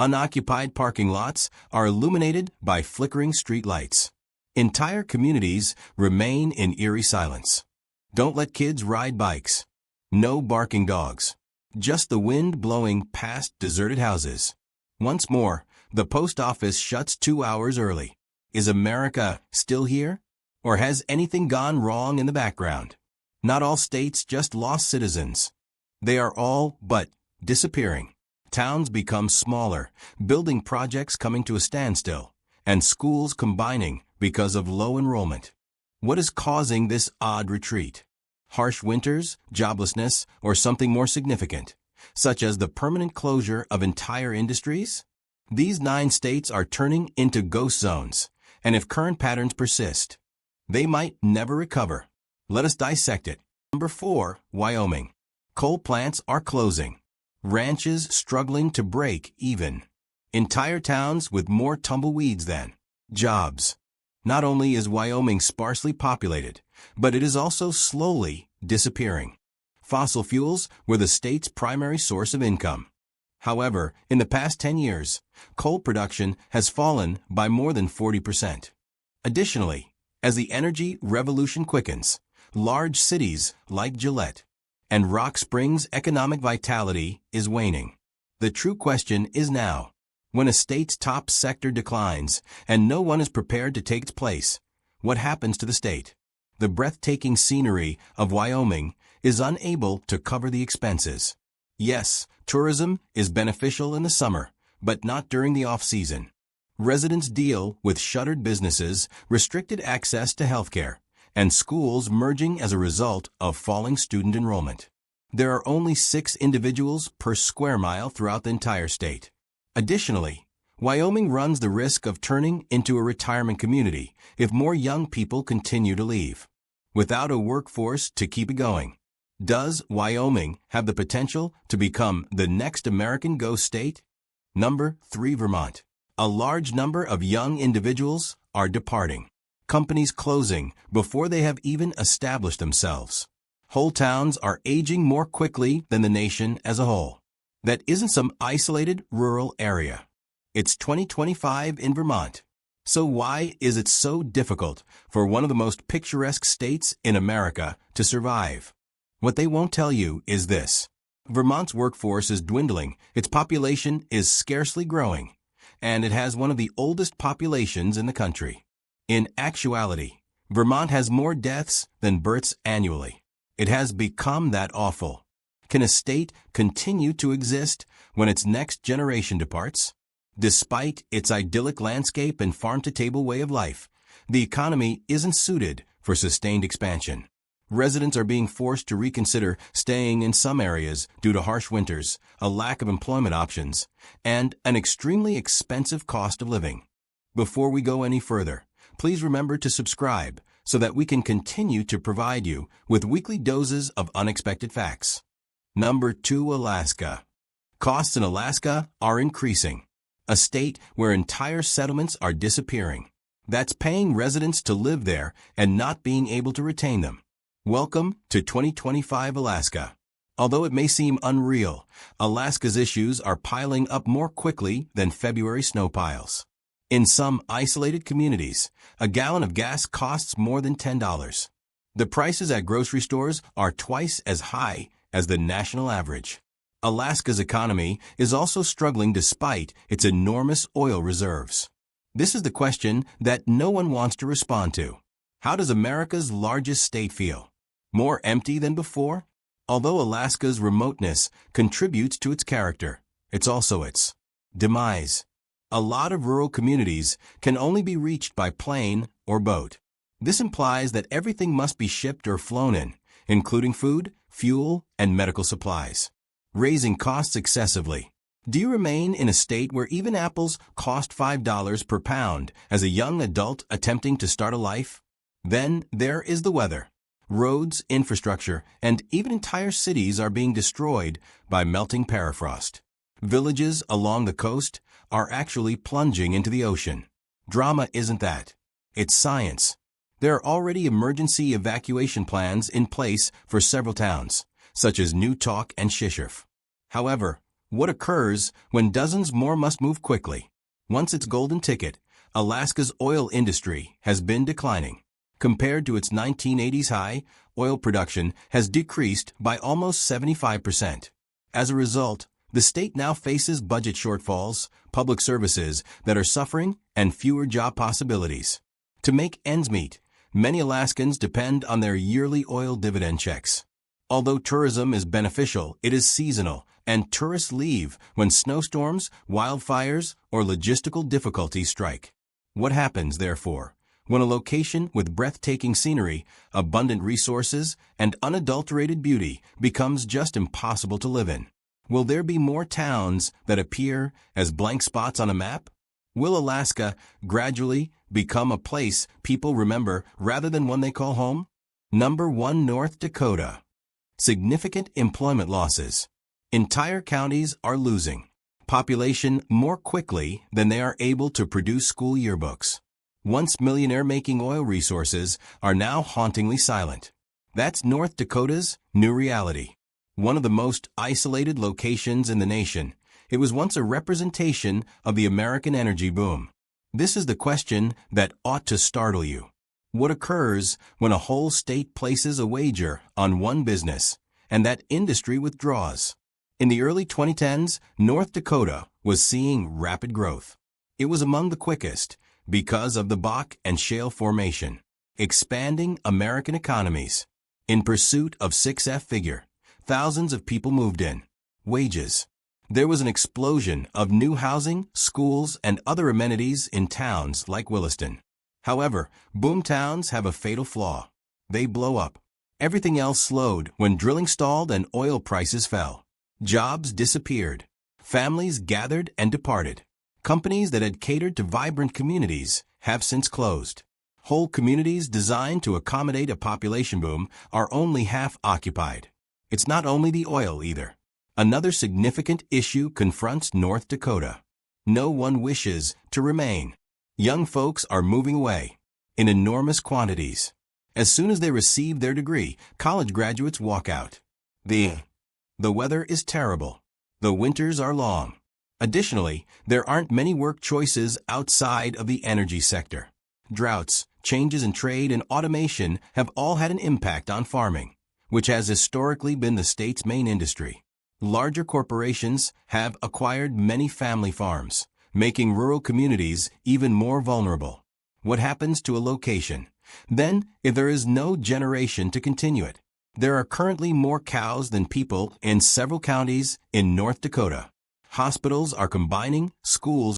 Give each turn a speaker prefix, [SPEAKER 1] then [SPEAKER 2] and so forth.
[SPEAKER 1] Unoccupied parking lots are illuminated by flickering street lights. Entire communities remain in eerie silence. Don't let kids ride bikes. No barking dogs. Just the wind blowing past deserted houses. Once more, the post office shuts 2 hours early. Is America still here? Or has anything gone wrong in the background? Not all states just lost citizens. They are all but disappearing. Towns become smaller, building projects coming to a standstill, and schools combining because of low enrollment. What is causing this odd retreat? Harsh winters, joblessness, or something more significant, such as the permanent closure of entire industries? These 9 states are turning into ghost zones, and if current patterns persist, they might never recover. Let us dissect it. Number 4, Wyoming. Coal plants are closing. Ranches struggling to break even. Entire towns with more tumbleweeds than jobs. Not only is Wyoming sparsely populated, but it is also slowly disappearing. Fossil fuels were the state's primary source of income. However, in the past 10 years, coal production has fallen by more than 40%. Additionally, as the energy revolution quickens, large cities like Gillette and Rock Springs' economic vitality is waning. The true question is now, when a state's top sector declines and no one is prepared to take its place, what happens to the state? The breathtaking scenery of Wyoming is unable to cover the expenses. Yes, tourism is beneficial in the summer, but not during the off-season. Residents deal with shuttered businesses, restricted access to healthcare, and schools merging as a result of falling student enrollment. There are only 6 individuals per square mile throughout the entire state. Additionally, Wyoming runs the risk of turning into a retirement community if more young people continue to leave. Without a workforce to keep it going, does Wyoming have the potential to become the next American ghost state? Number 3, Vermont. A large number of young individuals are departing. Companies closing before they have even established themselves. Whole towns are aging more quickly than the nation as a whole. That isn't some isolated rural area. It's 2025 in Vermont. So why is it so difficult for one of the most picturesque states in America to survive? What they won't tell you is this. Vermont's workforce is dwindling, its population is scarcely growing, and it has one of the oldest populations in the country. In actuality, Vermont has more deaths than births annually. It has become that awful. Can a state continue to exist when its next generation departs? Despite its idyllic landscape and farm-to-table way of life, the economy isn't suited for sustained expansion. Residents are being forced to reconsider staying in some areas due to harsh winters, a lack of employment options, and an extremely expensive cost of living. Before we go any further, please remember to subscribe so that we can continue to provide you with weekly doses of unexpected facts. Number 2, Alaska. Costs in Alaska are increasing. A state where entire settlements are disappearing. That's paying residents to live there and not being able to retain them. Welcome to 2025 Alaska. Although it may seem unreal, Alaska's issues are piling up more quickly than February snow piles. In some isolated communities, a gallon of gas costs more than $10. The prices at grocery stores are twice as high as the national average. Alaska's economy is also struggling despite its enormous oil reserves. This is the question that no one wants to respond to. How does America's largest state feel? More empty than before? Although Alaska's remoteness contributes to its character, it's also its demise. A lot of rural communities can only be reached by plane or boat. This implies that everything must be shipped or flown in, including food, fuel, and medical supplies, raising costs excessively. Do you remain in a state where even apples cost $5 per pound as a young adult attempting to start a life? Then there is the weather. Roads, infrastructure, and even entire cities are being destroyed by melting permafrost. Villages along the coast are actually plunging into the ocean. Drama isn't that. It's science. There are already emergency evacuation plans in place for several towns, such as Newtok and Shishef. However, What occurs when dozens more must move quickly? Once its golden ticket, Alaska's oil industry has been declining. Compared to its 1980s high, oil production has decreased by almost 75%. As a result, the state now faces budget shortfalls, public services that are suffering, and fewer job possibilities. To make ends meet, many Alaskans depend on their yearly oil dividend checks. Although tourism is beneficial, it is seasonal, and tourists leave when snowstorms, wildfires, or logistical difficulties strike. What happens, therefore, when a location with breathtaking scenery, abundant resources, and unadulterated beauty becomes just impossible to live in? Will there be more towns that appear as blank spots on a map? Will Alaska gradually become a place people remember rather than one they call home? Number 1. North Dakota. Significant employment losses. Entire counties are losing population more quickly than they are able to produce school yearbooks. Once millionaire-making oil resources are now hauntingly silent. That's North Dakota's new reality. One of the most isolated locations in the nation, it was once a representation of the American energy boom. This is the question that ought to startle you. What occurs when a whole state places a wager on one business, and that industry withdraws? In the early 2010s, North Dakota was seeing rapid growth. It was among the quickest because of the Bakken and shale formation, expanding American economies. In pursuit of 6F figure, thousands of people moved in. Wages. There was an explosion of new housing, schools, and other amenities in towns like Williston. However, boom towns have a fatal flaw. They blow up. Everything else slowed when drilling stalled and oil prices fell. Jobs disappeared. Families gathered and departed. Companies that had catered to vibrant communities have since closed. Whole communities designed to accommodate a population boom are only half occupied. It's not only the oil either. Another significant issue confronts North Dakota. No one wishes to remain. Young folks are moving away in enormous quantities. As soon as they receive their degree, college graduates walk out. The weather is terrible. The winters are long. Additionally, there aren't many work choices outside of the energy sector. Droughts, changes in trade, and automation have all had an impact on farming, which has historically been the state's main industry. Larger corporations have acquired many family farms, making rural communities even more vulnerable. What happens to a location? Then, if there is no generation to continue it? There are currently more cows than people in several counties in North Dakota. Hospitals are combining, schools